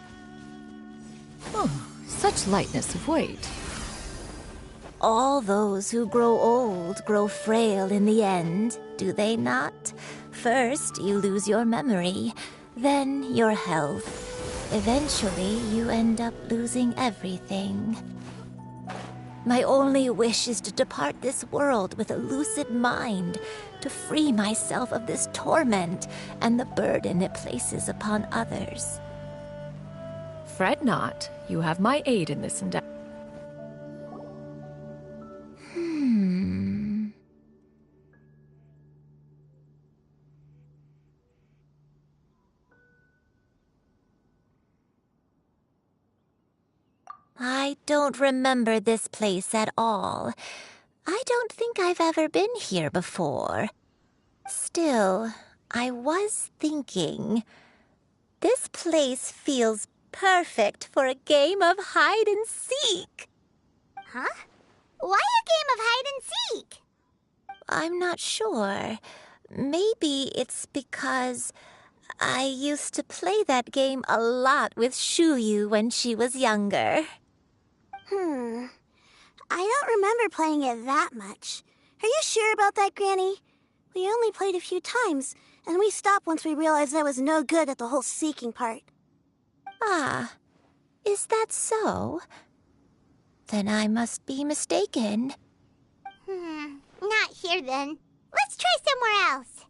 Speaker 2: Oh, such lightness of weight.
Speaker 13: All those who grow old grow frail in the end, do they not? First, you lose your memory, then your health. Eventually, you end up losing everything. My only wish is to depart this world with a lucid mind, to free myself of this torment and the burden it places upon others.
Speaker 2: Fret not. You have my aid in this endeavor.
Speaker 13: I don't remember this place at all. I don't think I've ever been here before. Still, I was thinking, this place feels perfect for a game of hide and seek.
Speaker 1: Huh? Why a game of hide and seek?
Speaker 13: I'm not sure. Maybe it's because I used to play that game a lot with Xianyun when she was younger.
Speaker 12: I don't remember playing it that much. Are you sure about that, Granny? We only played a few times, and we stopped once we realized I was no good at the whole seeking part.
Speaker 13: Ah, is that so? Then I must be mistaken.
Speaker 1: Not here then. Let's try somewhere else.